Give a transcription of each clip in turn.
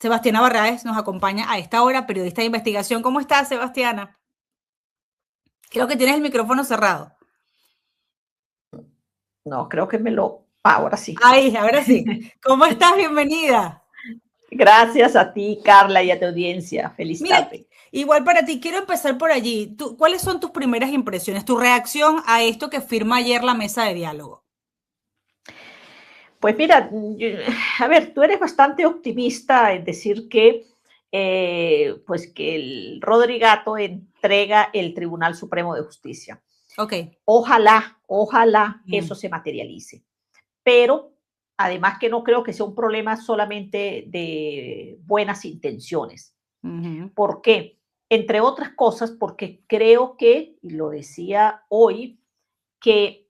Sebastiana Barraez nos acompaña a esta hora, periodista de investigación. ¿Cómo estás, Sebastiana? Creo que tienes el micrófono cerrado. No, creo que me lo... Ahora sí. Ay, ahora sí. ¿Cómo estás? Bienvenida. Gracias a ti, Carla, y a tu audiencia. Feliz Mira, tarde. igual para ti, quiero empezar por allí. ¿Cuáles son tus primeras impresiones, tu reacción a esto que firma ayer la mesa de diálogo? Pues mira, a ver, tú eres bastante optimista en decir que, pues que el Rodrigato entrega el Tribunal Supremo de Justicia. Ok. Ojalá eso se materialice. Pero además que no creo que sea un problema solamente de buenas intenciones. ¿Por qué? Entre otras cosas, porque creo que, y lo decía hoy, que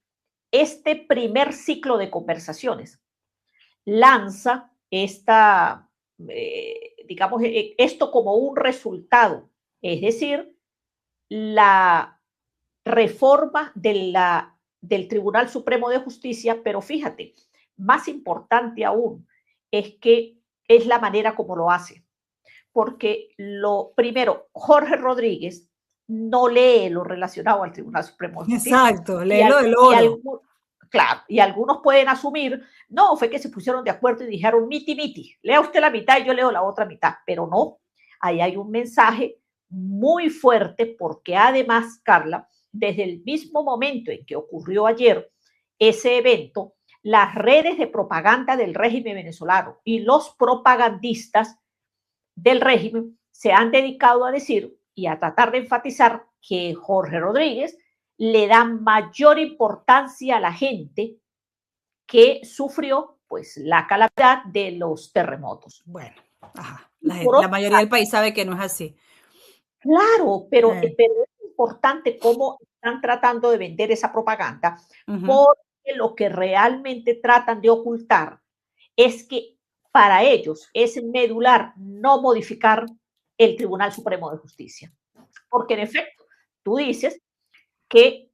este primer ciclo de conversaciones lanza digamos, esto como un resultado, es decir, la reforma del Tribunal Supremo de Justicia, pero fíjate, más importante aún es que es la manera como lo hace. Porque lo primero, Jorge Rodríguez no lee lo relacionado al Tribunal Supremo de Justicia. Exacto, lee lo del oro. Claro, y algunos pueden asumir, no, fue que se pusieron de acuerdo y dijeron miti miti, lea usted la mitad y yo leo la otra mitad, pero no, ahí hay un mensaje muy fuerte porque además, Carla, desde el mismo momento en que ocurrió ayer ese evento, las redes de propaganda del régimen venezolano y los propagandistas del régimen se han dedicado a decir y a tratar de enfatizar que Jorge Rodríguez le da mayor importancia a la gente que sufrió pues la calamidad de los terremotos. Bueno, ajá. La mayoría del país sabe que no es así. Claro, pero es importante cómo están tratando de vender esa propaganda, porque lo que realmente tratan de ocultar es que para ellos es medular no modificar el Tribunal Supremo de Justicia. Porque en efecto, tú dices que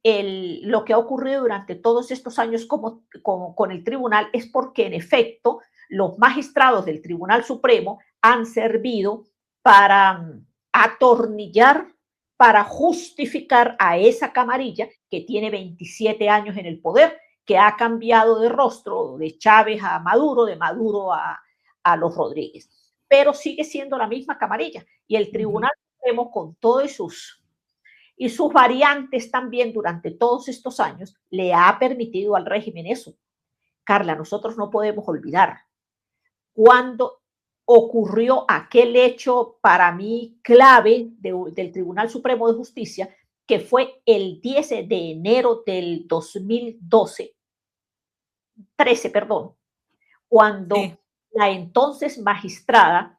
lo que ha ocurrido durante todos estos años con el tribunal es porque en efecto los magistrados del Tribunal Supremo han servido para atornillar, para justificar a esa camarilla que tiene 27 años en el poder, que ha cambiado de rostro de Chávez a Maduro, de Maduro a los Rodríguez. Pero sigue siendo la misma camarilla. Y el Tribunal Supremo, con todos sus variantes también durante todos estos años, le ha permitido al régimen eso. Carla, nosotros no podemos olvidar cuando ocurrió aquel hecho para mí clave del Tribunal Supremo de Justicia, que fue el 10 de enero del 2012, 13, perdón, cuando la entonces magistrada,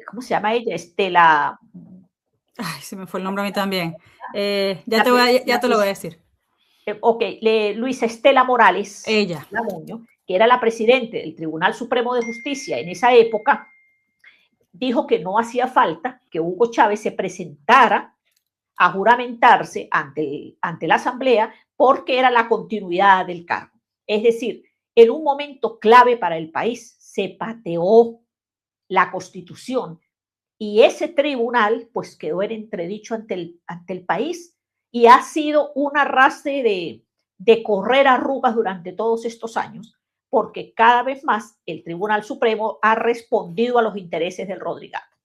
¿cómo se llama ella? Estela. Ay, se me fue el nombre a mí también. Ya te lo voy a decir. Luisa Estela Morales, ella, Lamoño, que era la presidenta del Tribunal Supremo de Justicia en esa época, dijo que no hacía falta que Hugo Chávez se presentara a juramentarse ante la Asamblea porque era la continuidad del cargo. Es decir, en un momento clave para el país se pateó la Constitución y ese tribunal pues quedó en entredicho ante el país y ha sido un arrastre de correr arrugas durante todos estos años, porque cada vez más el Tribunal Supremo ha respondido a los intereses del Rodrigato.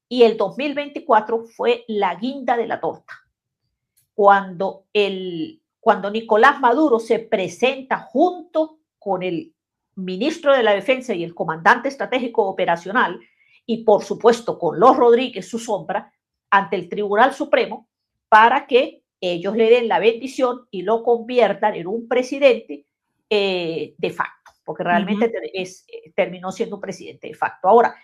Y el 2024 fue la guinda de la torta, cuando Nicolás Maduro se presenta junto con el ministro de la Defensa y el comandante estratégico operacional, y por supuesto con los Rodríguez, su sombra, ante el Tribunal Supremo, para que ellos le den la bendición y lo conviertan en un presidente de facto, porque realmente terminó siendo un presidente de facto. Ahora,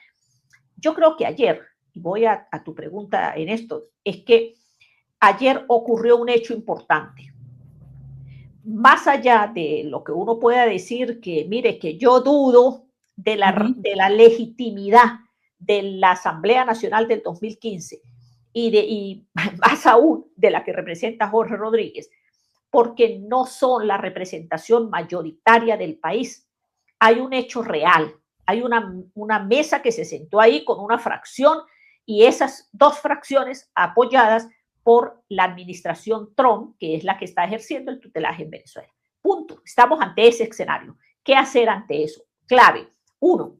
yo creo que ayer, y voy a tu pregunta en esto, es que ayer ocurrió un hecho importante. Más allá de lo que uno pueda decir, que mire, que yo dudo de la legitimidad de la Asamblea Nacional del 2015 y más aún de la que representa Jorge Rodríguez, porque no son la representación mayoritaria del país. Hay un hecho real Hay una mesa que se sentó ahí con una fracción y esas dos fracciones apoyadas por la administración Trump, que es la que está ejerciendo el tutelaje en Venezuela. Punto. Estamos ante ese escenario. ¿Qué hacer ante eso? Clave. Uno,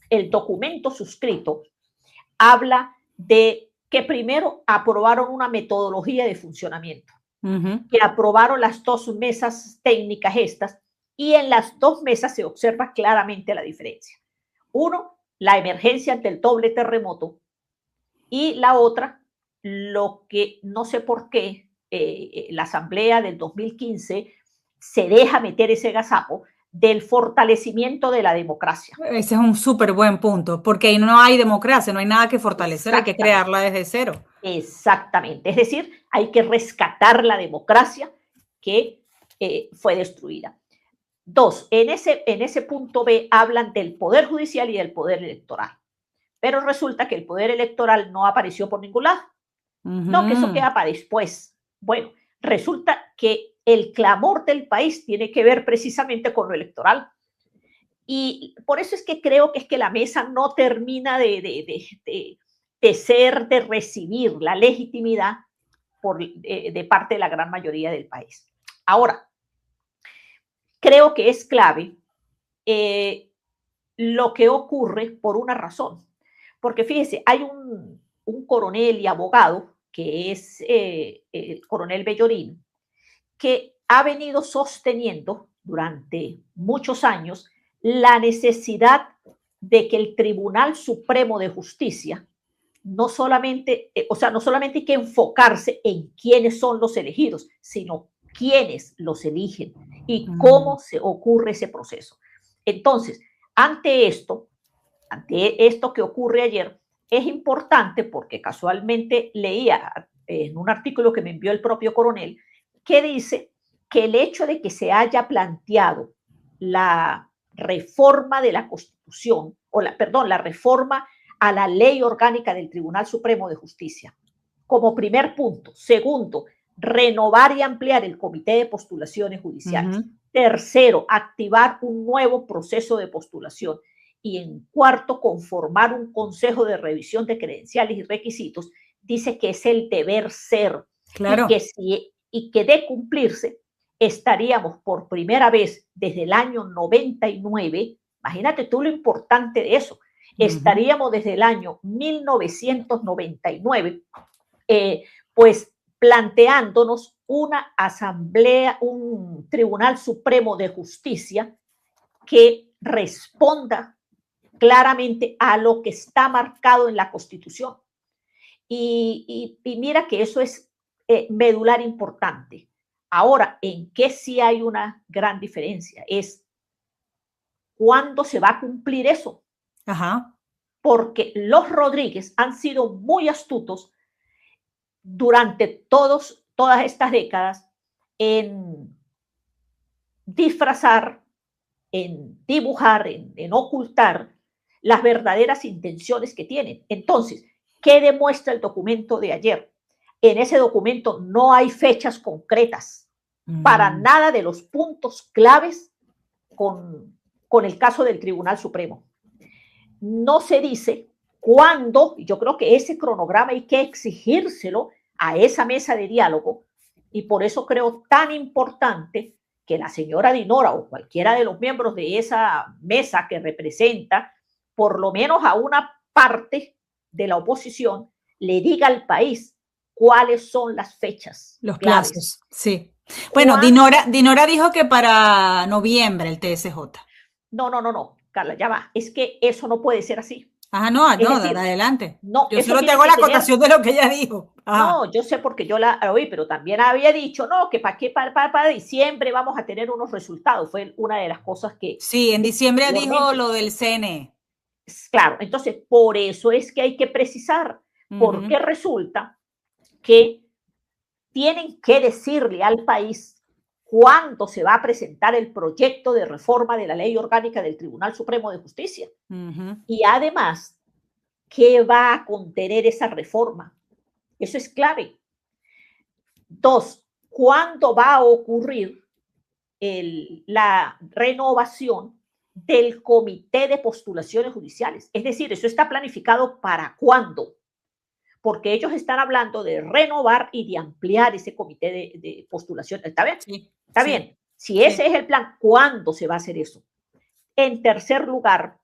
el documento suscrito habla de que primero aprobaron una metodología de funcionamiento, que aprobaron las dos mesas técnicas estas, y en las dos mesas se observa claramente la diferencia. Uno, la emergencia ante el doble terremoto, y la otra, lo que no sé por qué la Asamblea del 2015 se deja meter ese gazapo del fortalecimiento de la democracia. Ese es un súper buen punto, porque ahí no hay democracia, no hay nada que fortalecer, hay que crearla desde cero. Exactamente, es decir, hay que rescatar la democracia que fue destruida. Dos, en ese punto B hablan del Poder Judicial y del Poder Electoral, pero resulta que el Poder Electoral no apareció por ningún lado. No, que eso queda para después. Bueno, resulta que el clamor del país tiene que ver precisamente con lo electoral. Y por eso es que creo que la mesa no termina de recibir la legitimidad de parte de la gran mayoría del país. Ahora, creo que es clave lo que ocurre por una razón. Porque fíjese, hay un coronel y abogado, que es el coronel Bellorín, que ha venido sosteniendo durante muchos años la necesidad de que el Tribunal Supremo de Justicia no solamente hay que enfocarse en quiénes son los elegidos, sino quiénes los eligen y cómo se ocurre ese proceso. Entonces, ante esto que ocurre ayer, es importante porque casualmente leía en un artículo que me envió el propio coronel que dice que el hecho de que se haya planteado la reforma de la Constitución, la reforma a la ley orgánica del Tribunal Supremo de Justicia, como primer punto. Segundo, renovar y ampliar el comité de postulaciones judiciales. Tercero, activar un nuevo proceso de postulación. Y en cuarto, conformar un consejo de revisión de credenciales y requisitos. Dice que es el deber ser. Claro. Y que de cumplirse, estaríamos por primera vez desde el año 99, imagínate tú lo importante de eso, estaríamos desde el año 1999, pues planteándonos una asamblea, un Tribunal Supremo de Justicia que responda claramente a lo que está marcado en la Constitución. Y mira que eso es medular importante. Ahora, ¿en qué sí hay una gran diferencia? Es cuándo se va a cumplir eso. Ajá. Porque los Rodríguez han sido muy astutos durante todas estas décadas en disfrazar, en dibujar, en ocultar las verdaderas intenciones que tienen. Entonces, ¿qué demuestra el documento de ayer? En ese documento no hay fechas concretas para nada de los puntos claves con el caso del Tribunal Supremo. No se dice cuándo, yo creo que ese cronograma hay que exigírselo a esa mesa de diálogo, y por eso creo tan importante que la señora Dinora o cualquiera de los miembros de esa mesa que representa por lo menos a una parte de la oposición le diga al país cuáles son las fechas. Los claves. Plazos, sí. Bueno, Dinora dijo que para noviembre el TSJ. No, Carla, ya va. Es que eso no puede ser así. Ajá, no, decir, adelante. No, yo solo te hago la acotación de lo que ella dijo. Ajá. No, yo sé porque yo la oí, pero también había dicho, no, que para diciembre vamos a tener unos resultados. Fue una de las cosas que... Sí, en diciembre dijo lo del CNE. Claro, entonces por eso es que hay que precisar, porque resulta que tienen que decirle al país cuándo se va a presentar el proyecto de reforma de la ley orgánica del Tribunal Supremo de Justicia. Y además, ¿qué va a contener esa reforma? Eso es clave. Dos, ¿cuándo va a ocurrir la renovación del Comité de Postulaciones Judiciales. Es decir, eso está planificado para cuándo, porque ellos están hablando de renovar y de ampliar ese comité de postulación. ¿Está bien? Sí, Está sí, bien. Si ese es el plan, ¿cuándo se va a hacer eso? En tercer lugar,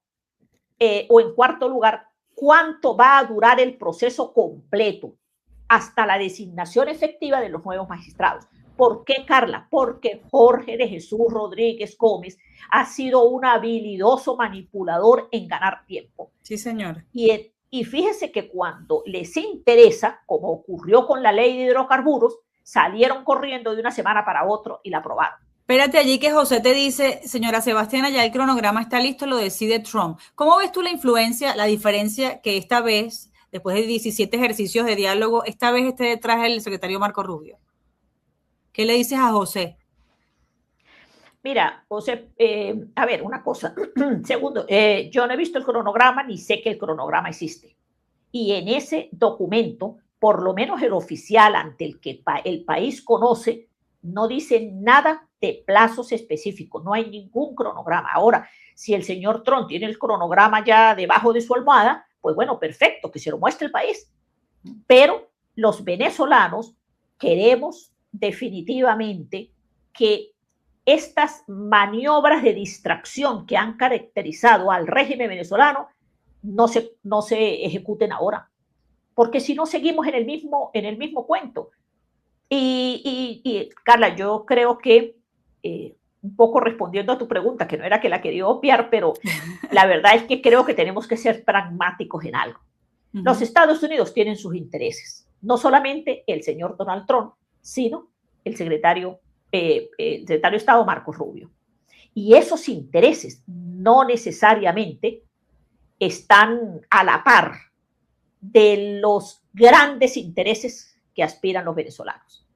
o en cuarto lugar, ¿cuánto va a durar el proceso completo hasta la designación efectiva de los nuevos magistrados? ¿Por qué, Carla? Porque Jorge de Jesús Rodríguez Gómez ha sido un habilidoso manipulador en ganar tiempo. Sí, señora. Y fíjese que cuando les interesa, como ocurrió con la ley de hidrocarburos, salieron corriendo de una semana para otra y la aprobaron. Espérate allí que José te dice, señora Sebastiana, ya el cronograma está listo, lo decide Trump. ¿Cómo ves tú la influencia, la diferencia que esta vez, después de 17 ejercicios de diálogo, esta vez esté detrás del secretario Marco Rubio? ¿Qué le dices a José? Mira, José, a ver, una cosa. Segundo, yo no he visto el cronograma ni sé que el cronograma existe. Y en ese documento, por lo menos el oficial ante el que el país conoce, no dice nada de plazos específicos, no hay ningún cronograma. Ahora, si el señor Trump tiene el cronograma ya debajo de su almohada, pues bueno, perfecto, que se lo muestre el país. Pero los venezolanos queremos definitivamente que estas maniobras de distracción que han caracterizado al régimen venezolano no se ejecuten ahora, porque si no seguimos en el mismo cuento. Y Carla, yo creo que un poco respondiendo a tu pregunta, que no era que la quería obviar, pero la verdad es que creo que tenemos que ser pragmáticos en algo. Los Estados Unidos tienen sus intereses, no solamente el señor Donald Trump, sino el secretario de Estado Marco Rubio. Y esos intereses no necesariamente están a la par de los grandes intereses que aspiran los venezolanos.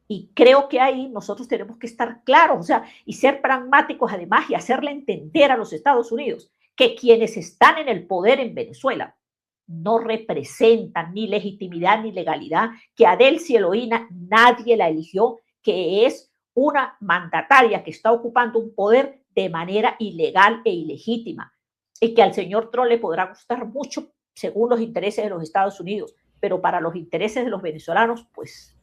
Y creo que ahí nosotros tenemos que estar claros, o sea, y ser pragmáticos además y hacerle entender a los Estados Unidos que quienes están en el poder en Venezuela no representan ni legitimidad ni legalidad, que a Delcy Eloína nadie la eligió, que es una mandataria que está ocupando un poder de manera ilegal e ilegítima, y que al señor Trump le podrá gustar mucho según los intereses de los Estados Unidos, pero para los intereses de los venezolanos, pues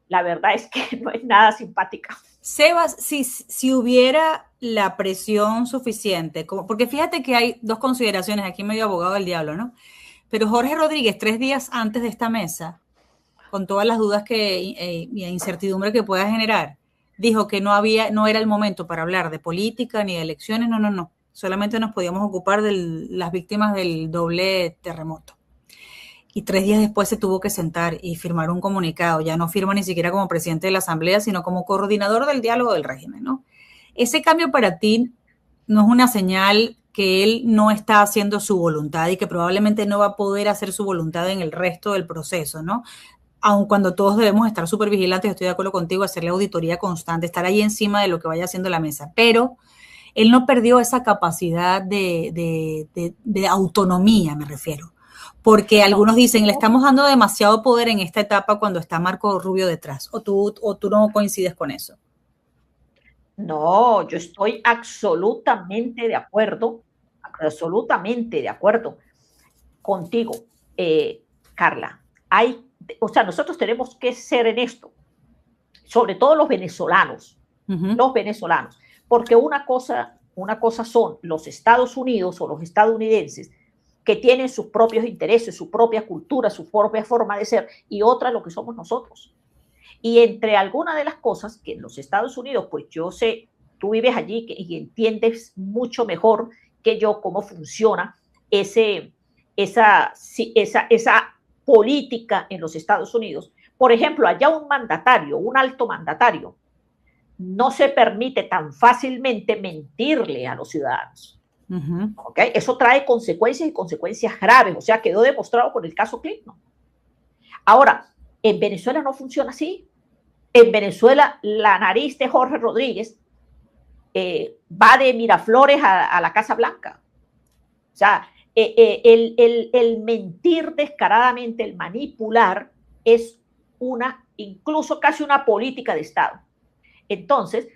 la verdad es que no es nada simpática. Sebas, si hubiera la presión suficiente, porque fíjate que hay dos consideraciones, aquí medio abogado del diablo, ¿no? Pero Jorge Rodríguez, 3 días antes de esta mesa, con todas las dudas y incertidumbre que pueda generar, dijo que no era el momento para hablar de política ni de elecciones, no. Solamente nos podíamos ocupar de las víctimas del doble terremoto. Y 3 días después se tuvo que sentar y firmar un comunicado. Ya no firma ni siquiera como presidente de la Asamblea, sino como coordinador del diálogo del régimen, ¿no? Ese cambio para ti no es una señal que él no está haciendo su voluntad y que probablemente no va a poder hacer su voluntad en el resto del proceso, ¿no? Aun cuando todos debemos estar súper vigilantes, estoy de acuerdo contigo, hacerle auditoría constante, estar ahí encima de lo que vaya haciendo la mesa, pero él no perdió esa capacidad de autonomía, me refiero, porque algunos dicen, le estamos dando demasiado poder en esta etapa cuando está Marco Rubio detrás, o tú no coincides con eso. No, yo estoy absolutamente de acuerdo contigo, Carla. O sea, nosotros tenemos que ser en esto, sobre todo los venezolanos, porque una cosa son los Estados Unidos o los estadounidenses que tienen sus propios intereses, su propia cultura, su propia forma de ser, y otra lo que somos nosotros. Y entre algunas de las cosas que en los Estados Unidos, pues yo sé, tú vives allí y entiendes mucho mejor que yo cómo funciona esa política en los Estados Unidos. Por ejemplo, allá un alto mandatario, no se permite tan fácilmente mentirle a los ciudadanos. ¿Okay? Eso trae consecuencias y consecuencias graves, o sea, quedó demostrado con el caso Clinton. Ahora, en Venezuela no funciona así. En Venezuela, la nariz de Jorge Rodríguez va de Miraflores a la Casa Blanca. O sea, el mentir descaradamente, el manipular, es incluso casi una política de Estado. Entonces,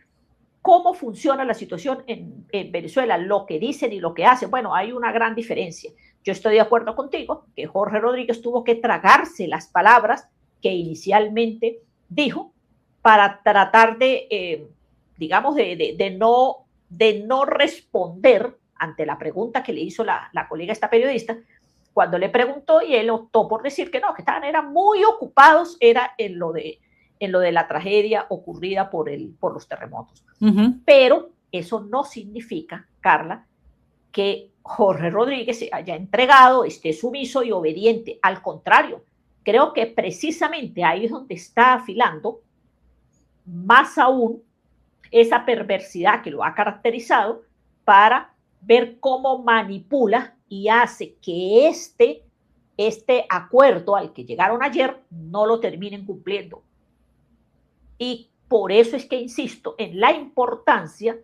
cómo funciona la situación en Venezuela, lo que dicen y lo que hacen. Bueno, hay una gran diferencia. Yo estoy de acuerdo contigo que Jorge Rodríguez tuvo que tragarse las palabras que inicialmente dijo para tratar de, digamos, de no responder ante la pregunta que le hizo la colega esta periodista, cuando le preguntó, y él optó por decir que no, que eran muy ocupados, era en lo de la tragedia ocurrida por los terremotos. Pero eso no significa, Carla, que Jorge Rodríguez se haya entregado, esté sumiso y obediente. Al contrario, creo que precisamente ahí es donde está afilando más aún esa perversidad que lo ha caracterizado para ver cómo manipula y hace que este acuerdo al que llegaron ayer no lo terminen cumpliendo. Y por eso es que insisto en la importancia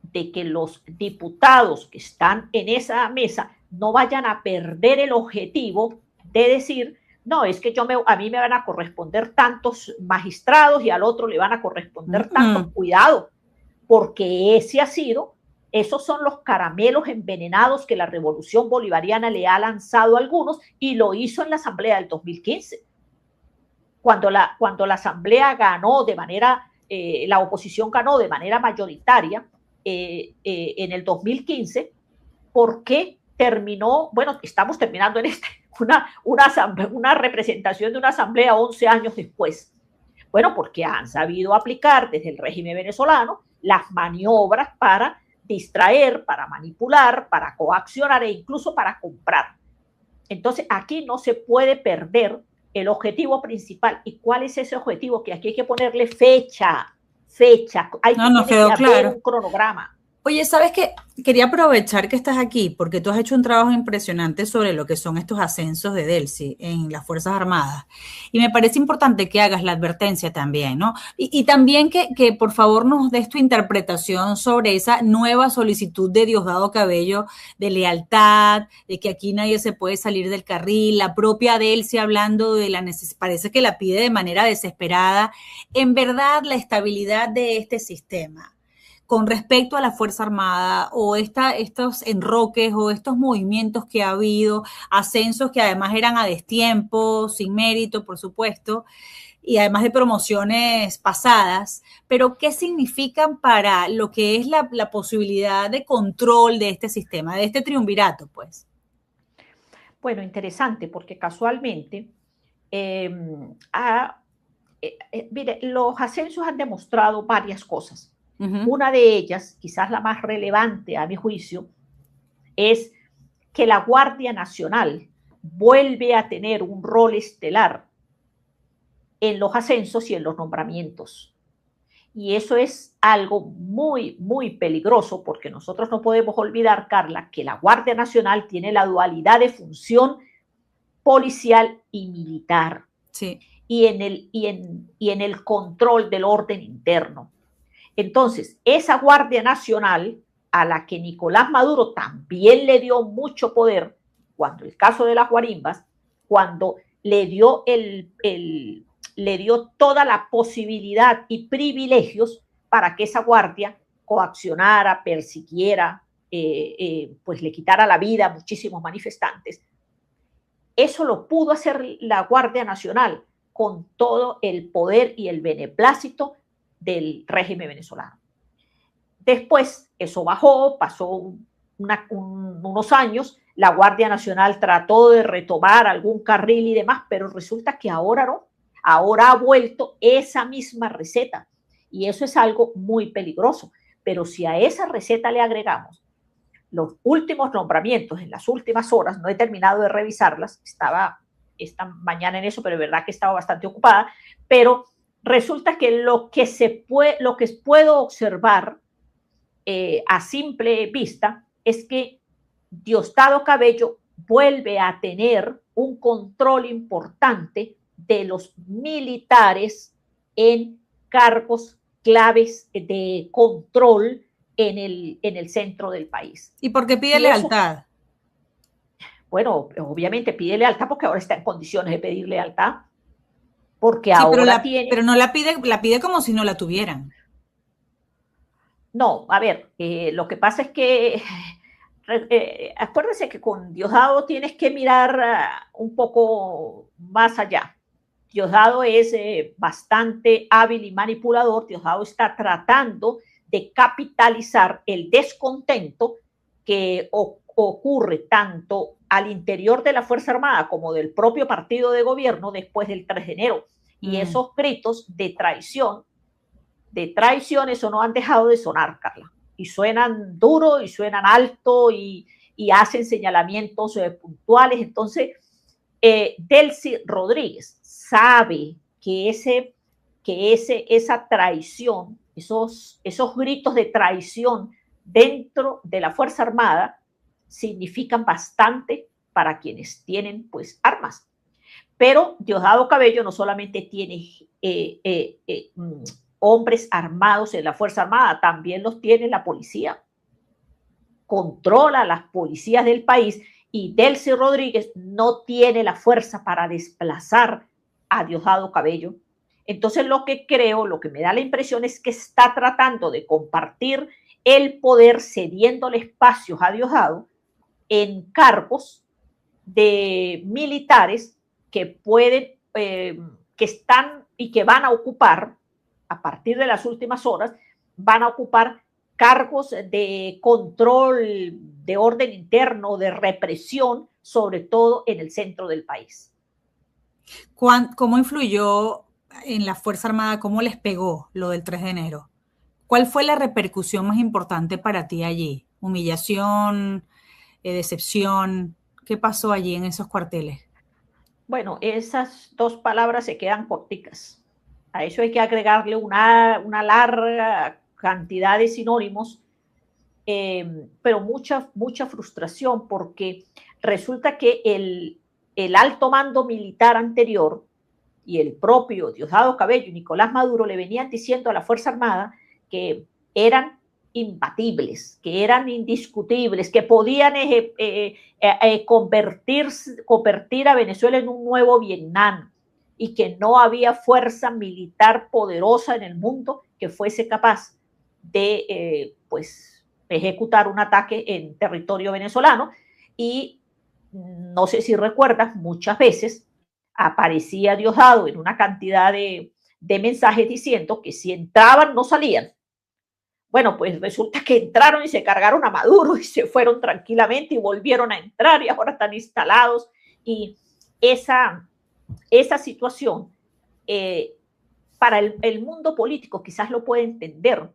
de que los diputados que están en esa mesa no vayan a perder el objetivo de decir, no, es que a mí me van a corresponder tantos magistrados y al otro le van a corresponder tantos. Cuidado, porque esos son los caramelos envenenados que la revolución bolivariana le ha lanzado a algunos, y lo hizo en la asamblea del 2015. Cuando la asamblea ganó de manera, la oposición ganó de manera mayoritaria en el 2015, ¿por qué terminó? Bueno, estamos terminando en una representación de una asamblea 11 años después. Bueno, porque han sabido aplicar desde el régimen venezolano las maniobras para distraer, para manipular, para coaccionar e incluso para comprar. Entonces, aquí no se puede perder el objetivo principal. ¿Y cuál es ese objetivo? Que aquí hay que ponerle fecha. Hay que haber un cronograma. Oye, ¿sabes qué? Quería aprovechar que estás aquí porque tú has hecho un trabajo impresionante sobre lo que son estos ascensos de Delcy en las Fuerzas Armadas. Y me parece importante que hagas la advertencia también, ¿no? Y también que por favor nos des tu interpretación sobre esa nueva solicitud de Diosdado Cabello de lealtad, de que aquí nadie se puede salir del carril, la propia Delcy hablando de la necesidad, parece que la pide de manera desesperada. En verdad, la estabilidad de este sistema con respecto a la Fuerza Armada o estos enroques o estos movimientos que ha habido, ascensos que además eran a destiempo, sin mérito, por supuesto, y además de promociones pasadas, pero ¿qué significan para lo que es la posibilidad de control de este sistema, de este triunvirato, pues? Bueno, interesante, porque casualmente, mire, los ascensos han demostrado varias cosas. Una de ellas, quizás la más relevante a mi juicio, es que la Guardia Nacional vuelve a tener un rol estelar en los ascensos y en los nombramientos. Y eso es algo muy, muy peligroso, porque nosotros no podemos olvidar, Carla, que la Guardia Nacional tiene la dualidad de función policial y militar. Sí. Y en el control del orden interno. Entonces, esa Guardia Nacional, a la que Nicolás Maduro también le dio mucho poder, cuando el caso de las guarimbas, cuando le dio toda la posibilidad y privilegios para que esa guardia coaccionara, persiguiera, pues le quitara la vida a muchísimos manifestantes. Eso lo pudo hacer la Guardia Nacional con todo el poder y el beneplácito del régimen venezolano. Después eso bajó, pasó unos años, la Guardia Nacional trató de retomar algún carril y demás, pero resulta que ahora no, ahora ha vuelto esa misma receta, y eso es algo muy peligroso. Pero si a esa receta le agregamos los últimos nombramientos en las últimas horas, no he terminado de revisarlas, estaba esta mañana en eso, pero es verdad que estaba bastante ocupada, pero resulta que lo que puedo observar a simple vista es que Diosdado Cabello vuelve a tener un control importante de los militares en cargos claves de control en el centro del país. ¿Y por qué pide lealtad? Bueno, obviamente pide lealtad porque ahora está en condiciones de pedir lealtad. Porque sí, ahora pero no la pide como si no la tuvieran. No, a ver, lo que pasa es que acuérdense que con Diosdado tienes que mirar un poco más allá. Diosdado es bastante hábil y manipulador. Diosdado está tratando de capitalizar el descontento que ocurre tanto al interior de la Fuerza Armada como del propio partido de gobierno después del 3 de enero. Y esos gritos de traición, eso no han dejado de sonar, Carla. Y suenan duro y suenan alto y hacen señalamientos puntuales. Entonces, Delcy Rodríguez sabe que esa traición, esos gritos de traición dentro de la Fuerza Armada significan bastante para quienes tienen pues armas. Pero Diosdado Cabello no solamente tiene hombres armados en la Fuerza Armada, también los tiene la policía. Controla las policías del país y Delcy Rodríguez no tiene la fuerza para desplazar a Diosdado Cabello. Entonces lo que me da la impresión es que está tratando de compartir el poder cediéndole espacios a Diosdado en cargos de militares que pueden, que están y que van a ocupar, a partir de las últimas horas, van a ocupar cargos de control, de orden interno, de represión, sobre todo en el centro del país. ¿Cómo influyó en la Fuerza Armada? ¿Cómo les pegó lo del 3 de enero? ¿Cuál fue la repercusión más importante para ti allí? ¿Humillación? ¿Decepción? ¿Qué pasó allí en esos cuarteles? Bueno, esas dos palabras se quedan corticas. A eso hay que agregarle una larga cantidad de sinónimos, pero mucha frustración, porque resulta que el alto mando militar anterior y el propio Diosdado Cabello y Nicolás Maduro le venían diciendo a la Fuerza Armada que eran imbatibles, que eran indiscutibles, que podían convertir a Venezuela en un nuevo Vietnam y que no había fuerza militar poderosa en el mundo que fuese capaz de pues ejecutar un ataque en territorio venezolano. Y no sé si recuerdas, muchas veces aparecía Diosdado en una cantidad de mensajes diciendo que si entraban no salían. Bueno, pues resulta que entraron y se cargaron a Maduro y se fueron tranquilamente y volvieron a entrar y ahora están instalados. Y esa situación para el mundo político quizás lo puede entender,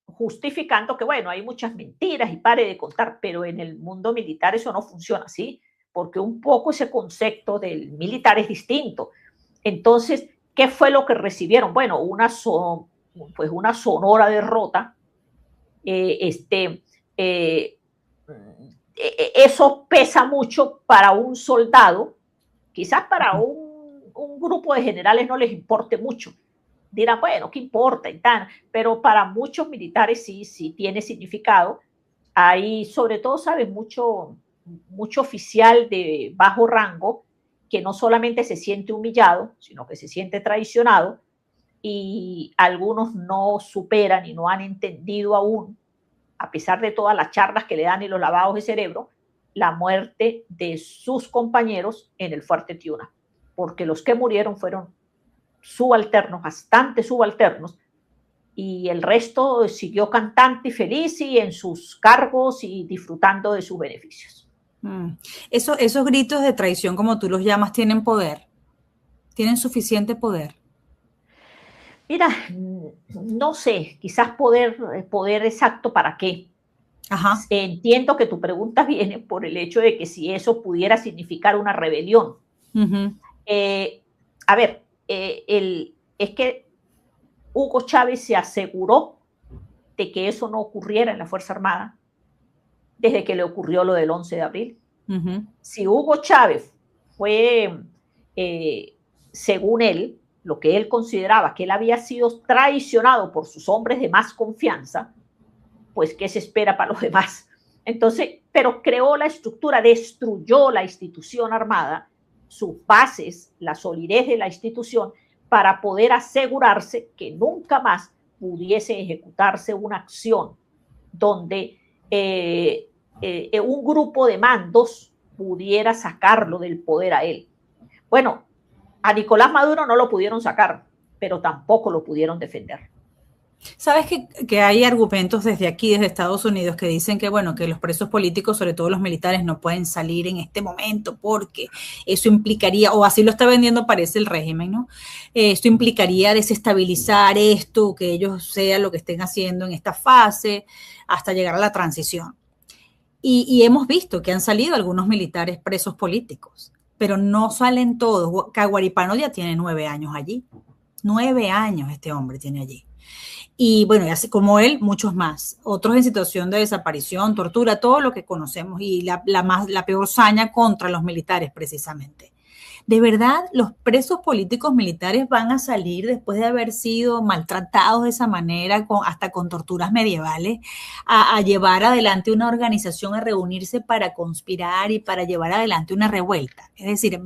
justificando que, bueno, hay muchas mentiras y pare de contar, pero en el mundo militar eso no funciona así, porque un poco ese concepto del militar es distinto. Entonces, ¿qué fue lo que recibieron? Bueno, una sonora derrota. Eso pesa mucho para un soldado, quizás para un grupo de generales no les importe mucho, dirán, bueno, ¿qué importa? Y tal, pero para muchos militares sí tiene significado. Hay, sobre todo, ¿sabes? Mucho oficial de bajo rango que no solamente se siente humillado, sino que se siente traicionado, y algunos no superan y no han entendido aún, a pesar de todas las charlas que le dan y los lavados de cerebro, la muerte de sus compañeros en el Fuerte Tiuna, porque los que murieron fueron subalternos, bastante subalternos, y el resto siguió cantante y feliz y en sus cargos y disfrutando de sus beneficios. Esos gritos de traición, como tú los llamas, ¿tienen poder? ¿Tienen suficiente poder? Mira, no sé, quizás poder exacto para qué. Ajá. Entiendo que tu pregunta viene por el hecho de que si eso pudiera significar una rebelión. Uh-huh. A ver, es que Hugo Chávez se aseguró de que eso no ocurriera en la Fuerza Armada desde que le ocurrió lo del 11 de abril. Uh-huh. Si Hugo Chávez fue, según él, lo que él consideraba que él había sido traicionado por sus hombres de más confianza, pues ¿qué se espera para los demás? Entonces, pero creó la estructura, destruyó la institución armada, sus bases, la solidez de la institución, para poder asegurarse que nunca más pudiese ejecutarse una acción donde un grupo de mandos pudiera sacarlo del poder a él. Bueno, a Nicolás Maduro no lo pudieron sacar, pero tampoco lo pudieron defender. Sabes que hay argumentos desde aquí, desde Estados Unidos, que dicen que, bueno, que los presos políticos, sobre todo los militares, no pueden salir en este momento porque eso implicaría, o así lo está vendiendo parece el régimen, ¿no? Esto implicaría desestabilizar esto, que ellos sean lo que estén haciendo en esta fase hasta llegar a la transición. Y hemos visto que han salido algunos militares presos políticos, pero no salen todos. Caguaripano ya tiene 9 años allí. 9 años este hombre tiene allí. Y bueno, y así como él, muchos más. Otros en situación de desaparición, tortura, todo lo que conocemos y la peor saña contra los militares precisamente. ¿De verdad los presos políticos militares van a salir después de haber sido maltratados de esa manera, hasta con torturas medievales, a llevar adelante una organización, a reunirse para conspirar y para llevar adelante una revuelta? Es decir,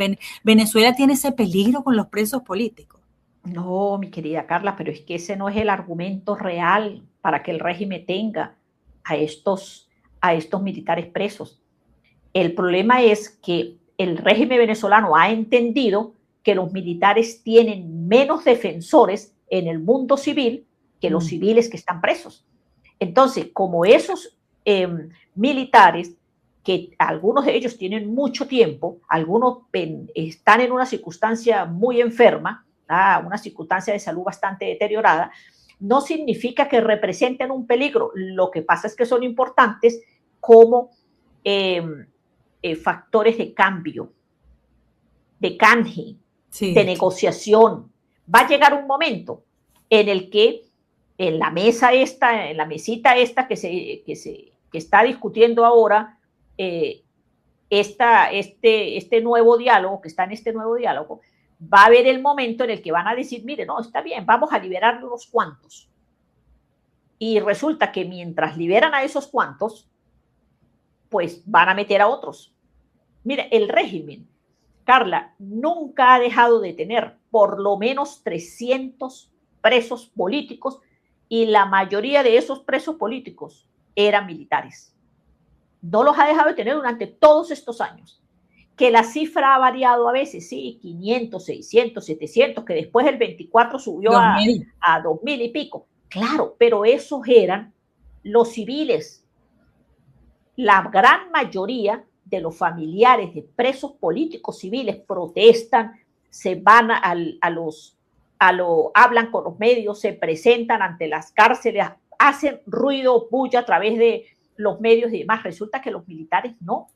Venezuela tiene ese peligro con los presos políticos. No, mi querida Carla, pero es que ese no es el argumento real para que el régimen tenga a estos militares presos. El problema es que el régimen venezolano ha entendido que los militares tienen menos defensores en el mundo civil que los civiles que están presos. Entonces, como esos militares, que algunos de ellos tienen mucho tiempo, algunos están en una circunstancia muy enferma, una circunstancia de salud bastante deteriorada, no significa que representen un peligro. Lo que pasa es que son importantes como factores de cambio, de canje, sí, de negociación. Va a llegar un momento en el que en la mesa esta, en la mesita esta que está discutiendo ahora, este nuevo diálogo, que está en este nuevo diálogo, va a haber el momento en el que van a decir, mire, no, está bien, vamos a liberar unos cuantos. Y resulta que mientras liberan a esos cuantos, pues van a meter a otros. Mira, el régimen, Carla, nunca ha dejado de tener por lo menos 300 presos políticos, y la mayoría de esos presos políticos eran militares. No los ha dejado de tener durante todos estos años. Que la cifra ha variado a veces, sí, 500, 600, 700, que después el 24 subió 2000. a 2000 y pico. Claro, pero esos eran los civiles. La gran mayoría de los familiares de presos políticos civiles protestan, se van hablan con los medios, se presentan ante las cárceles, hacen ruido, bulla a través de los medios y demás. Resulta que los militares no.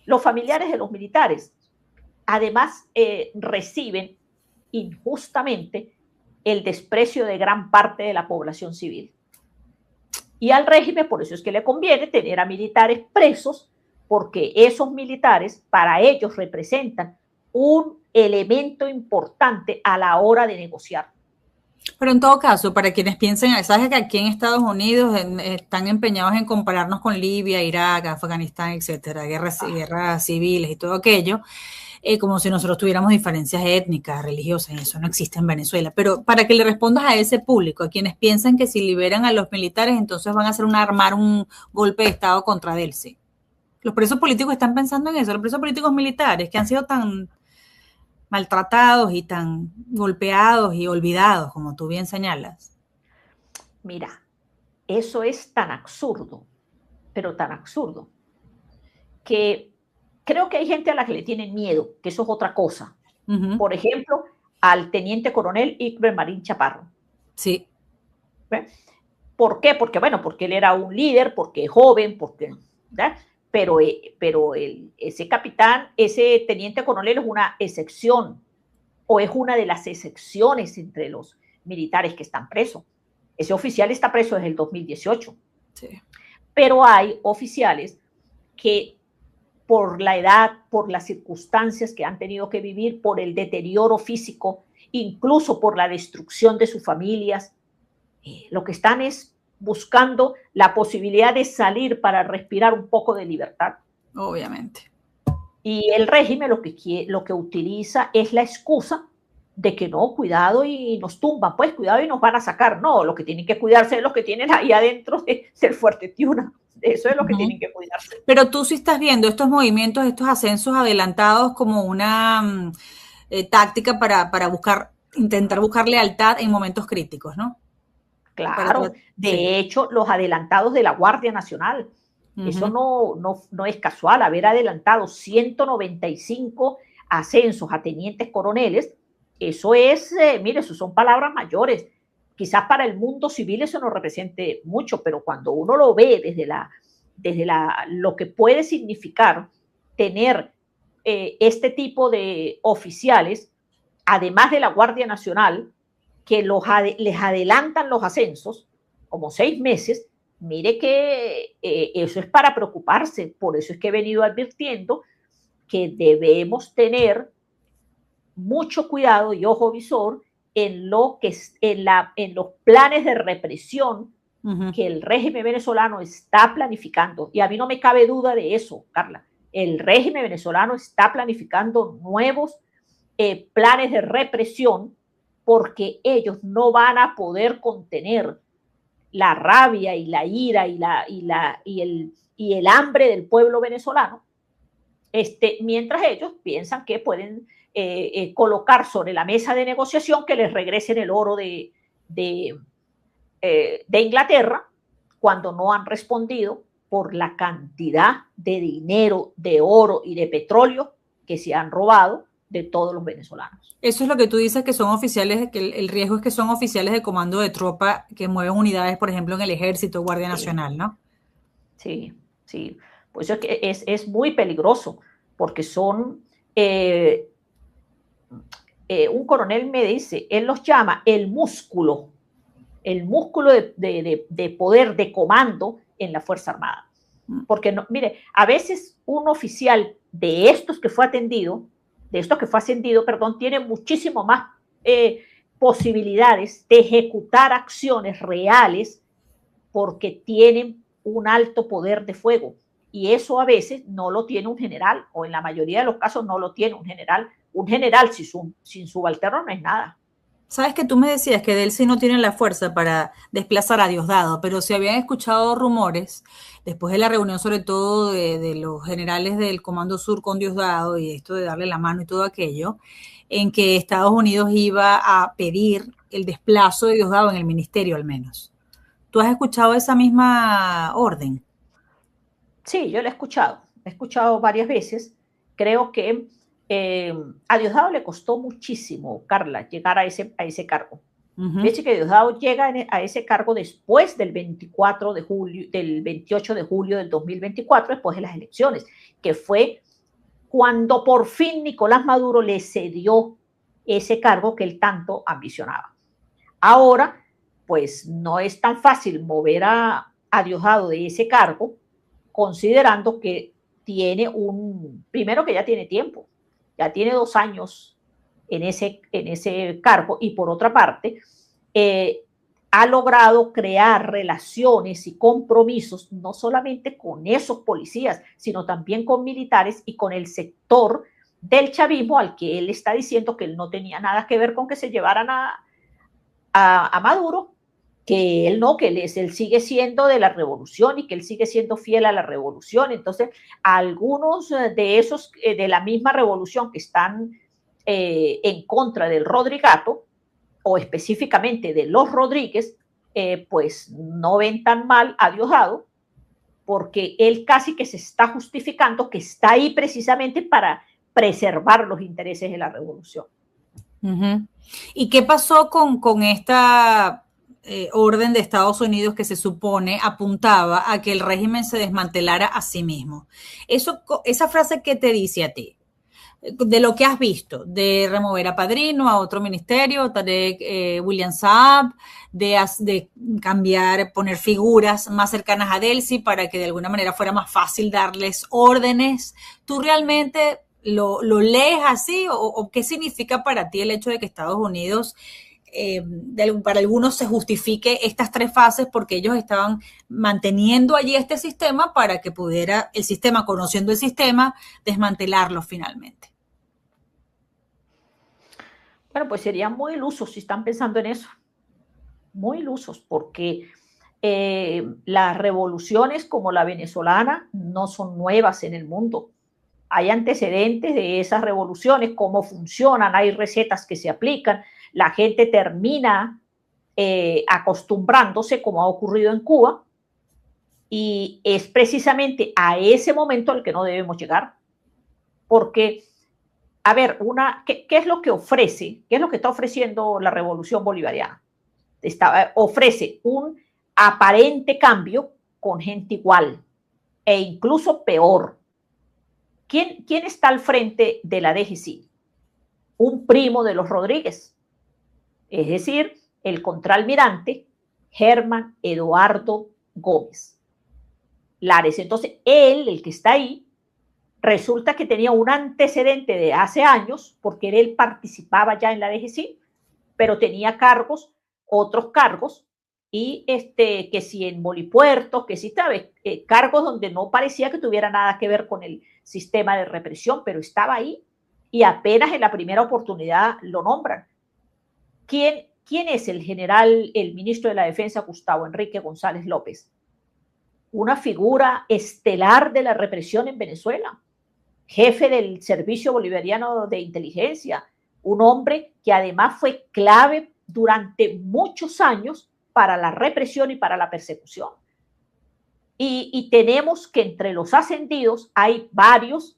Los familiares de los militares, además, reciben injustamente el desprecio de gran parte de la población civil. Y al régimen, por eso es que le conviene tener a militares presos, porque esos militares para ellos representan un elemento importante a la hora de negociar. Pero en todo caso, para quienes piensen, sabes que aquí en Estados Unidos están empeñados en compararnos con Libia, Irak, Afganistán, etcétera, guerras civiles y todo aquello, como si nosotros tuviéramos diferencias étnicas, religiosas, y eso no existe en Venezuela. Pero para que le respondas a ese público, a quienes piensan que si liberan a los militares, entonces van a hacer armar un golpe de Estado contra Delcy. Los presos políticos están pensando en eso, los presos políticos militares que han sido tan maltratados y tan golpeados y olvidados, como tú bien señalas. Mira, eso es tan absurdo, pero tan absurdo, que creo que hay gente a la que le tienen miedo, que eso es otra cosa. Por ejemplo, al teniente coronel Iqbal Marín Chaparro. Sí. ¿Por qué? Porque, bueno, porque él era un líder, porque es joven, porque... ¿verdad? Pero ese capitán, ese teniente coronel es una excepción, o es una de las excepciones entre los militares que están presos. Ese oficial está preso desde el 2018. Sí. Pero hay oficiales que por la edad, por las circunstancias que han tenido que vivir, por el deterioro físico, incluso por la destrucción de sus familias, lo que están es buscando la posibilidad de salir para respirar un poco de libertad. Obviamente. Y el régimen lo que utiliza es la excusa de que no, cuidado y nos tumban, pues cuidado y nos van a sacar. No, lo que tienen que cuidarse es los que tienen ahí adentro del Fuerte Tiuna. Eso es lo que tienen que cuidarse. Pero tú sí estás viendo estos movimientos, estos ascensos adelantados como una táctica para intentar buscar lealtad en momentos críticos, ¿no? Claro, de hecho, los adelantados de la Guardia Nacional, eso no es casual, haber adelantado 195 ascensos a tenientes coroneles, eso es, mire, eso son palabras mayores. Quizás para el mundo civil eso no represente mucho, pero cuando uno lo ve desde lo que puede significar tener este tipo de oficiales, además de la Guardia Nacional, que les adelantan los ascensos, como 6 meses, mire que eso es para preocuparse. Por eso es que he venido advirtiendo que debemos tener mucho cuidado y ojo visor en los planes de represión que el régimen venezolano está planificando. Y a mí no me cabe duda de eso, Carla. El régimen venezolano está planificando nuevos planes de represión porque ellos no van a poder contener la rabia y la ira y el hambre del pueblo venezolano, mientras ellos piensan que pueden colocar sobre la mesa de negociación que les regresen el oro de Inglaterra cuando no han respondido por la cantidad de dinero, de oro y de petróleo que se han robado de todos los venezolanos. Eso es lo que tú dices, que son oficiales, que el riesgo es que son oficiales de comando de tropa que mueven unidades, por ejemplo, en el Ejército, Guardia Nacional, ¿no? Sí, sí. Pues es que es muy peligroso, porque son, un coronel me dice, él los llama el músculo de poder, de comando en la Fuerza Armada. Porque, no, mire, a veces un oficial de estos que fue ascendido, tiene muchísimo más posibilidades de ejecutar acciones reales porque tienen un alto poder de fuego. Y eso a veces no lo tiene un general, o en la mayoría de los casos no lo tiene un general. Un general sin subalterno no es nada. Sabes que tú me decías que Delcy no tiene la fuerza para desplazar a Diosdado, pero se habían escuchado rumores, después de la reunión sobre todo de los generales del Comando Sur con Diosdado y esto de darle la mano y todo aquello, en que Estados Unidos iba a pedir el desplazo de Diosdado en el ministerio al menos. ¿Tú has escuchado esa misma orden? Sí, yo la he escuchado varias veces. Creo que a Diosdado le costó muchísimo, Carla, llegar a ese cargo. Fíjate que Diosdado llega a ese cargo después del 28 de julio del 2024, después de las elecciones, que fue cuando por fin Nicolás Maduro le cedió ese cargo que él tanto ambicionaba. Ahora, pues no es tan fácil mover a Diosdado de ese cargo, considerando que primero que ya tiene tiempo, ya tiene 2 años en ese cargo, y por otra parte, ha logrado crear relaciones y compromisos no solamente con esos policías, sino también con militares y con el sector del chavismo al que él está diciendo que él no tenía nada que ver con que se llevaran a Maduro, que él no, que él sigue siendo de la revolución y que él sigue siendo fiel a la revolución. Entonces, algunos de esos de la misma revolución que están en contra del Rodrigato, o específicamente de los Rodríguez, pues no ven tan mal a Diosdado, porque él casi que se está justificando que está ahí precisamente para preservar los intereses de la revolución. ¿Y qué pasó con esta orden de Estados Unidos que se supone apuntaba a que el régimen se desmantelara a sí mismo? Esa frase, ¿qué te dice a ti? De lo que has visto, de remover a Padrino a otro ministerio, de William Saab, de cambiar, poner figuras más cercanas a Delcy para que de alguna manera fuera más fácil darles órdenes. ¿Tú realmente lo lees así o qué significa para ti el hecho de que Estados Unidos para algunos se justifique estas 3 fases porque ellos estaban manteniendo allí este sistema para que pudiera el sistema, conociendo el sistema, desmantelarlo finalmente? Bueno, pues serían muy ilusos si están pensando en eso, muy ilusos, porque las revoluciones como la venezolana no son nuevas en el mundo. Hay antecedentes de esas revoluciones, cómo funcionan, hay recetas que se aplican, la gente termina acostumbrándose, como ha ocurrido en Cuba, y es precisamente a ese momento al que no debemos llegar, porque, a ver, ¿qué es lo que ofrece? ¿Qué es lo que está ofreciendo la revolución bolivariana? Ofrece un aparente cambio con gente igual e incluso peor. ¿Quién está al frente de la DGCI? Un primo de los Rodríguez, es decir, el contraalmirante Germán Eduardo Gómez Lares. Entonces, él, el que está ahí, resulta que tenía un antecedente de hace años, porque él participaba ya en la DGCI, pero tenía cargos, otros cargos, y que si en Bolipuertos, que si sabes, cargos donde no parecía que tuviera nada que ver con el sistema de represión, pero estaba ahí, y apenas en la primera oportunidad lo nombran. ¿Quién es el general, el ministro de la Defensa, Gustavo Enrique González López? Una figura estelar de la represión en Venezuela, jefe del Servicio Bolivariano de Inteligencia, un hombre que además fue clave durante muchos años para la represión y para la persecución. Y tenemos que entre los ascendidos hay varios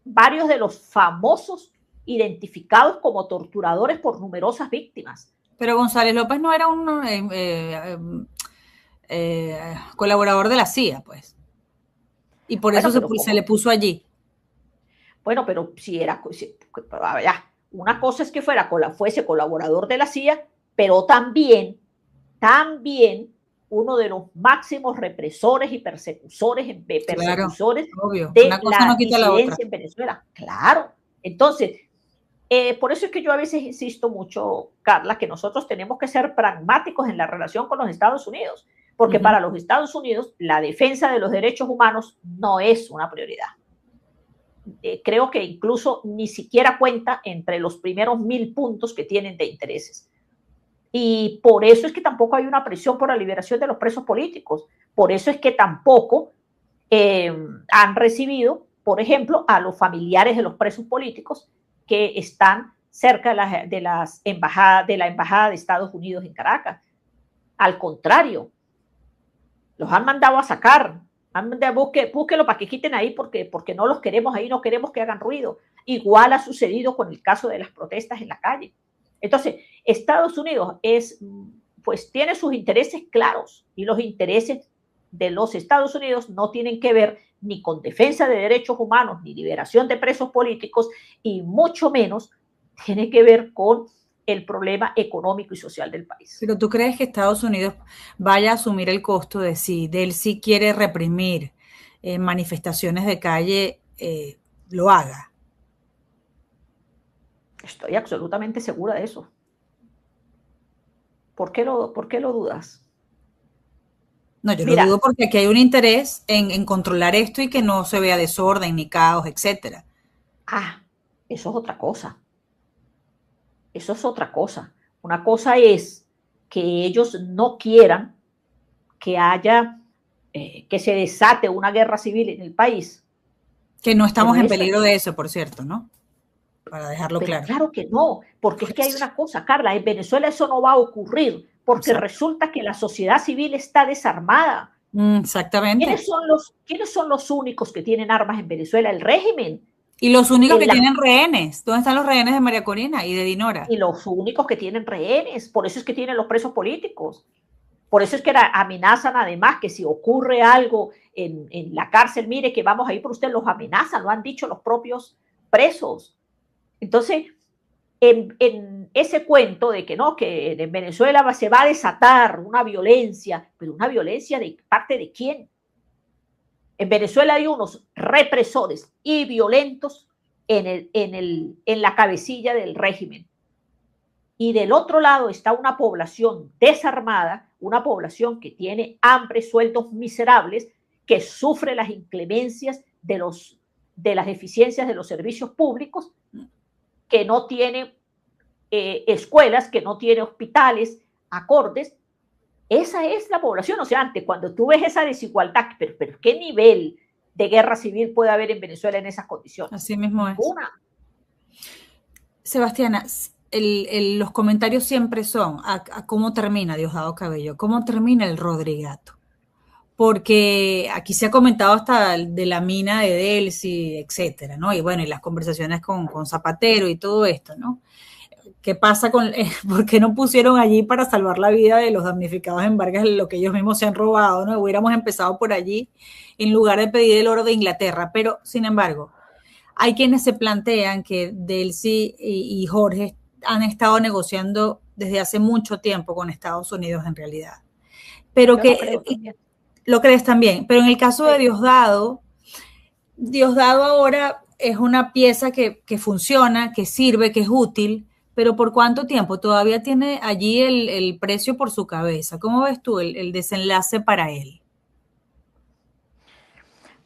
de los famosos identificados como torturadores por numerosas víctimas. Pero González López no era un colaborador de la CIA, pues. Y por eso se le puso allí. Bueno, pero si era, ya, una cosa es que fuese colaborador de la CIA, pero también uno de los máximos represores y persecutores Claro, obvio. de Una cosa la no quita la otra. en Venezuela. Claro. Entonces, por eso es que yo a veces insisto mucho, Carla, que nosotros tenemos que ser pragmáticos en la relación con los Estados Unidos, porque para los Estados Unidos la defensa de los derechos humanos no es una prioridad. Creo que incluso ni siquiera cuenta entre los primeros 1000 puntos que tienen de intereses. Y por eso es que tampoco hay una presión por la liberación de los presos políticos. Por eso es que tampoco han recibido, por ejemplo, a los familiares de los presos políticos que están cerca de la embajada de Estados Unidos en Caracas. Al contrario, los han mandado a sacar. Búsquelo para que quiten ahí porque no los queremos ahí, no queremos que hagan ruido. Igual ha sucedido con el caso de las protestas en la calle. Entonces, Estados Unidos pues tiene sus intereses claros, y los intereses de los Estados Unidos no tienen que ver ni con defensa de derechos humanos, ni liberación de presos políticos, y mucho menos tiene que ver con el problema económico y social del país. Pero ¿tú crees que Estados Unidos vaya a asumir el costo de él sí quiere reprimir manifestaciones de calle, lo haga? Estoy absolutamente segura de eso. ¿Por qué lo dudas? No, yo lo dudo porque aquí hay un interés en controlar esto y que no se vea desorden ni caos, etcétera. Ah, eso es otra cosa. Eso es otra cosa. Una cosa es que ellos no quieran que haya, que se desate una guerra civil en el país. Que no estamos en peligro de eso, por cierto, ¿no? Para dejarlo claro. Claro que no, porque es que hay una cosa, Carla, en Venezuela eso no va a ocurrir, porque resulta que la sociedad civil está desarmada. Exactamente. ¿Quiénes son los únicos que tienen armas en Venezuela? El régimen. Y los únicos que tienen rehenes. ¿Dónde están los rehenes de María Corina y de Dinora? Y los únicos que tienen rehenes. Por eso es que tienen los presos políticos. Por eso es que amenazan además que si ocurre algo en la cárcel, mire que vamos a ir por usted, los amenazan, lo han dicho los propios presos. Entonces, en ese cuento de que no, que en Venezuela se va a desatar una violencia, pero una violencia de parte de quién. En Venezuela hay unos represores y violentos en la cabecilla del régimen. Y del otro lado está una población desarmada, una población que tiene hambre, sueldos miserables, que sufre las inclemencias de las deficiencias de los servicios públicos, que no tiene escuelas, que no tiene hospitales acordes. Esa es la población. O sea, antes, cuando tú ves esa desigualdad, pero ¿qué nivel de guerra civil puede haber en Venezuela en esas condiciones? Así mismo es. Una. Sebastiana, los comentarios siempre son a cómo termina Diosdado Cabello, cómo termina el Rodrigato. Porque aquí se ha comentado hasta de la mina de Delcy, etcétera, ¿no? Y bueno, y las conversaciones con Zapatero y todo esto, ¿no? ¿Qué pasa con, por qué no pusieron allí para salvar la vida de los damnificados en Vargas lo que ellos mismos se han robado, ¿no? Hubiéramos empezado por allí en lugar de pedir el oro de Inglaterra, pero sin embargo, hay quienes se plantean que Delcy y Jorge han estado negociando desde hace mucho tiempo con Estados Unidos en realidad. Pero yo que lo crees también, pero en el caso de Diosdado ahora es una pieza que funciona, que sirve, que es útil, pero ¿por cuánto tiempo? Todavía tiene allí el precio por su cabeza. ¿Cómo ves tú el desenlace para él?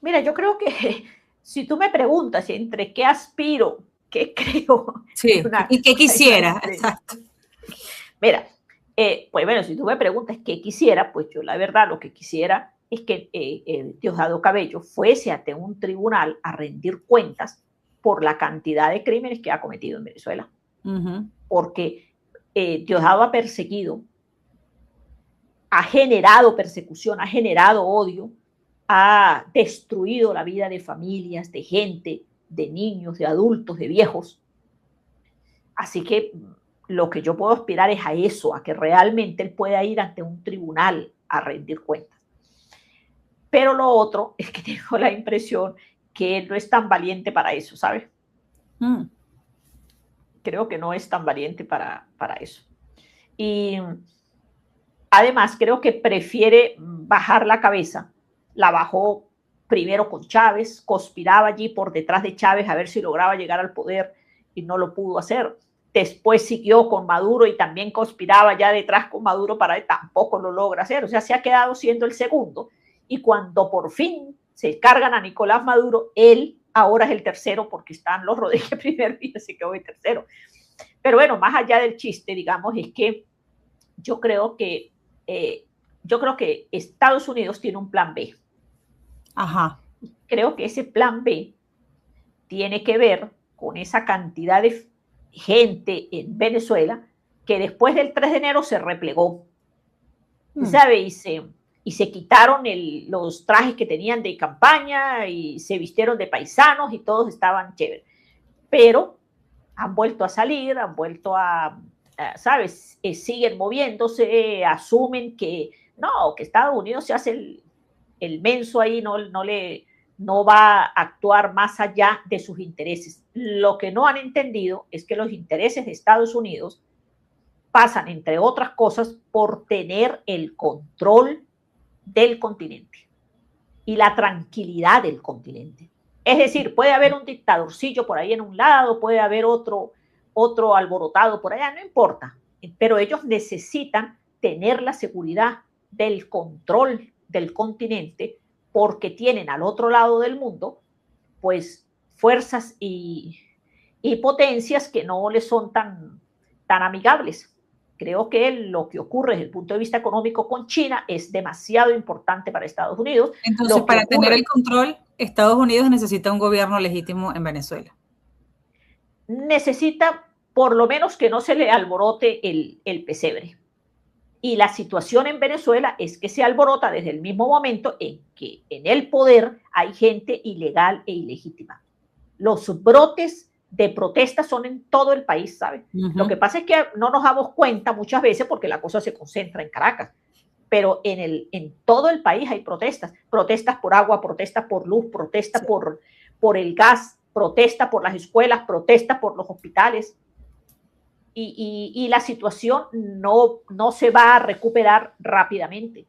Mira, yo creo que si tú me preguntas entre qué aspiro, qué creo... Sí, ¿y qué quisiera? Exacto. Mira, pues bueno, si tú me preguntas qué quisiera, pues yo la verdad lo que quisiera es que Diosdado Cabello fuese ante un tribunal a rendir cuentas por la cantidad de crímenes que ha cometido en Venezuela. Porque Diosdado ha perseguido, ha generado persecución, ha generado odio, ha destruido la vida de familias, de gente, de niños, de adultos, de viejos. Así que lo que yo puedo aspirar es a eso, a que realmente él pueda ir ante un tribunal a rendir cuentas. Pero lo otro es que tengo la impresión que él no es tan valiente para eso, ¿sabes? Creo que no es tan valiente para eso. Y además creo que prefiere bajar la cabeza. La bajó primero con Chávez, conspiraba allí por detrás de Chávez a ver si lograba llegar al poder y no lo pudo hacer. Después siguió con Maduro y también conspiraba ya detrás con Maduro para él, tampoco lo logra hacer. O sea, se ha quedado siendo el segundo. Y cuando por fin se cargan a Nicolás Maduro, él ahora es el tercero porque están los Rodríguez primero y se quedó el tercero. Pero bueno, más allá del chiste, digamos, es que yo creo que Estados Unidos tiene un plan B. Ajá. Creo que ese plan B tiene que ver con esa cantidad de gente en Venezuela que después del 3 de enero se replegó, ¿sabes? Y se quitaron los trajes que tenían de campaña y se vistieron de paisanos y todos estaban chéveres. Pero han vuelto a salir, han vuelto ¿sabes? Siguen moviéndose, asumen que no, que Estados Unidos se hace el menso ahí, no va a actuar más allá de sus intereses. Lo que no han entendido es que los intereses de Estados Unidos pasan, entre otras cosas, por tener el control del continente y la tranquilidad del continente. Es decir, puede haber un dictadorcillo por ahí en un lado, puede haber otro alborotado por allá, no importa, pero ellos necesitan tener la seguridad del control del continente porque tienen al otro lado del mundo pues fuerzas y potencias que no les son tan amigables. Creo que lo que ocurre desde el punto de vista económico con China es demasiado importante para Estados Unidos. Entonces, para tener el control, Estados Unidos necesita un gobierno legítimo en Venezuela. Necesita por lo menos que no se le alborote el pesebre. Y la situación en Venezuela es que se alborota desde el mismo momento en que en el poder hay gente ilegal e ilegítima. Los brotes de protestas son en todo el país, ¿sabes? Lo que pasa es que no nos damos cuenta muchas veces porque la cosa se concentra en Caracas, pero en todo el país hay protestas por agua, protestas por luz, protestas por el gas, protestas por las escuelas, protestas por los hospitales. Y la situación no se va a recuperar rápidamente.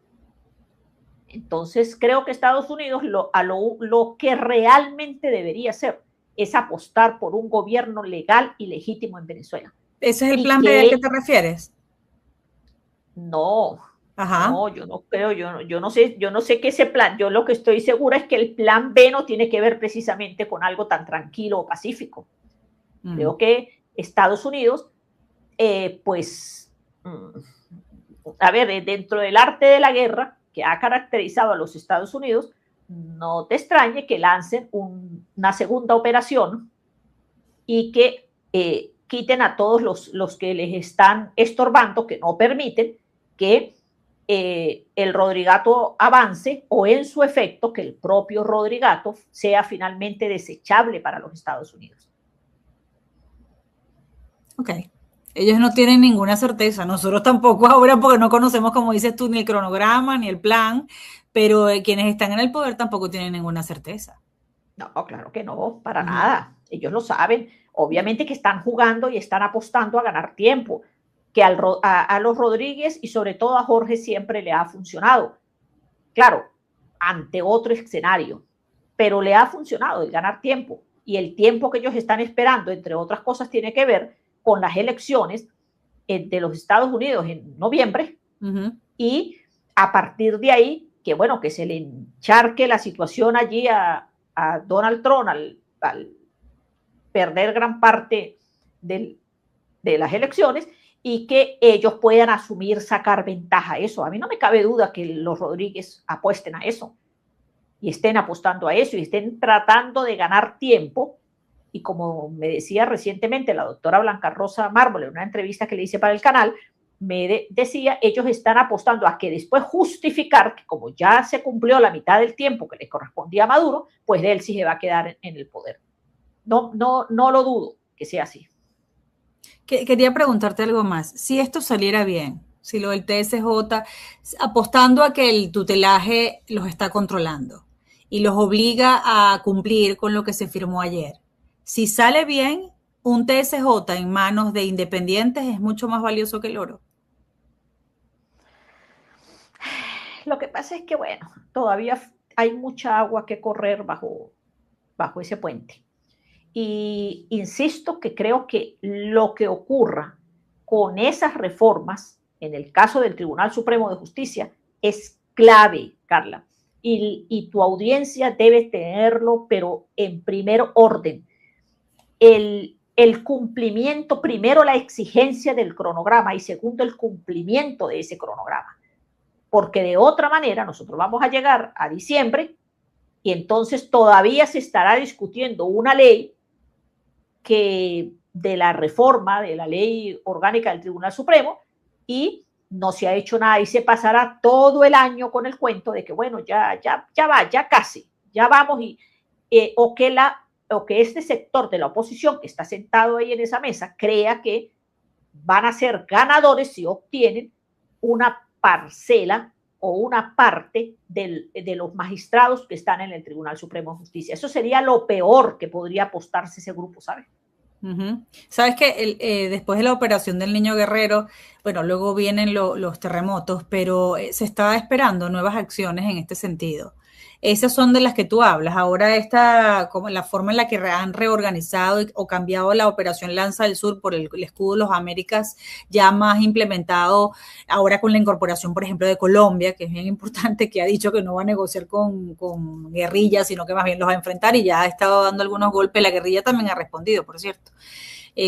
Entonces creo que Estados Unidos lo que realmente debería hacer es apostar por un gobierno legal y legítimo en Venezuela. ¿Ese es el plan B al que te refieres? No. Ajá. No, yo no creo, yo no sé qué ese plan. Yo lo que estoy segura es que el plan B no tiene que ver precisamente con algo tan tranquilo o pacífico. Creo que Estados Unidos pues, a ver, dentro del arte de la guerra que ha caracterizado a los Estados Unidos, no te extrañe que lancen una segunda operación y que quiten a todos los que les están estorbando, que no permiten que el Rodrigato avance, o en su efecto que el propio Rodrigato sea finalmente desechable para los Estados Unidos. Ok. Ellos no tienen ninguna certeza, nosotros tampoco ahora, porque no conocemos, como dices tú, ni el cronograma ni el plan, pero quienes están en el poder tampoco tienen ninguna certeza. No, claro que no, para nada. Ellos lo saben. Obviamente que están jugando y están apostando a ganar tiempo, que a los Rodríguez y sobre todo a Jorge siempre le ha funcionado. Claro, ante otro escenario, pero le ha funcionado el ganar tiempo. Y el tiempo que ellos están esperando, entre otras cosas, tiene que ver con las elecciones de los Estados Unidos en noviembre, y a partir de ahí, que bueno, que se le encharque la situación allí a Donald Trump al perder gran parte de las elecciones, y que ellos puedan asumir, sacar ventaja a eso. A mí no me cabe duda que los Rodríguez apuesten a eso y estén apostando a eso y estén tratando de ganar tiempo. Y como me decía recientemente la doctora Blanca Rosa Mármol en una entrevista que le hice para el canal, me decía, ellos están apostando a que después justificar que como ya se cumplió la mitad del tiempo que le correspondía a Maduro, pues él sí se va a quedar en el poder. No lo dudo que sea así. Quería preguntarte algo más. Si esto saliera bien, si lo del TSJ, apostando a que el tutelaje los está controlando y los obliga a cumplir con lo que se firmó ayer, si sale bien, un TSJ en manos de independientes es mucho más valioso que el oro. Lo que pasa es que, bueno, todavía hay mucha agua que correr bajo ese puente. Y insisto que creo que lo que ocurra con esas reformas, en el caso del Tribunal Supremo de Justicia, es clave, Carla. Y tu audiencia debe tenerlo, pero en primer orden. El cumplimiento, primero la exigencia del cronograma y segundo el cumplimiento de ese cronograma. Porque de otra manera nosotros vamos a llegar a diciembre y entonces todavía se estará discutiendo una ley que de la reforma de la ley orgánica del Tribunal Supremo, y no se ha hecho nada y se pasará todo el año con el cuento de que bueno, ya va, ya casi, ya vamos, o que este sector de la oposición que está sentado ahí en esa mesa crea que van a ser ganadores si obtienen una parcela o una parte de los magistrados que están en el Tribunal Supremo de Justicia. Eso sería lo peor que podría apostarse ese grupo, ¿sabes? Sabes que después de la operación del Niño Guerrero, bueno, luego vienen los terremotos, pero se estaba esperando nuevas acciones en este sentido. Esas son de las que tú hablas. Ahora como la forma en la que han reorganizado o cambiado la operación Lanza del Sur por el escudo de los Américas, ya más implementado ahora con la incorporación, por ejemplo, de Colombia, que es bien importante, que ha dicho que no va a negociar con guerrillas, sino que más bien los va a enfrentar, y ya ha estado dando algunos golpes. La guerrilla también ha respondido, por cierto.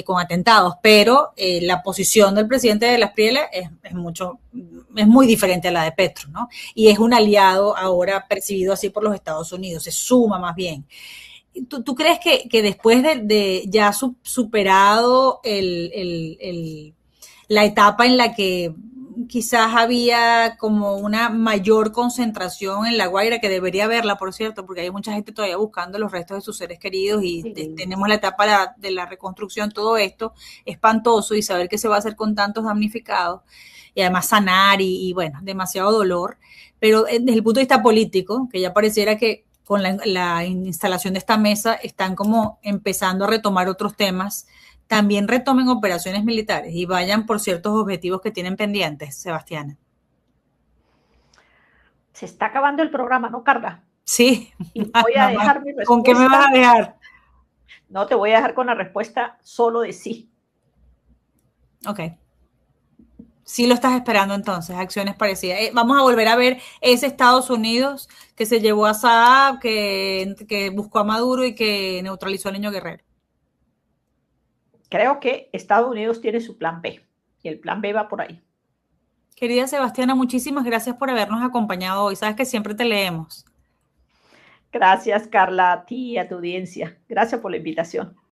Con atentados, pero la posición del presidente de las Prieles es muy diferente a la de Petro, ¿no? Y es un aliado ahora percibido así por los Estados Unidos, se suma más bien. ¿Tú crees que después de ya superado la etapa en la que quizás había como una mayor concentración en La Guaira, que debería haberla, por cierto, porque hay mucha gente todavía buscando los restos de sus seres queridos y sí, tenemos la etapa de la reconstrucción, todo esto espantoso, y saber qué se va a hacer con tantos damnificados y además sanar y bueno, demasiado dolor, pero desde el punto de vista político, que ya pareciera que con la instalación de esta mesa están como empezando a retomar otros temas, también retomen operaciones militares y vayan por ciertos objetivos que tienen pendientes, Sebastiana. Se está acabando el programa, ¿no, Carla? Sí. Y voy a dejar mi respuesta. ¿Con qué me vas a dejar? No, te voy a dejar con la respuesta solo de sí. Ok. Sí lo estás esperando entonces, acciones parecidas. Vamos a volver a ver ese Estados Unidos que se llevó a Saab, que buscó a Maduro y que neutralizó al Niño Guerrero. creo que Estados Unidos tiene su plan B y el plan B va por ahí. Querida Sebastiana, muchísimas gracias por habernos acompañado hoy. Sabes que siempre te leemos. Gracias, Carla, a ti y a tu audiencia. Gracias por la invitación.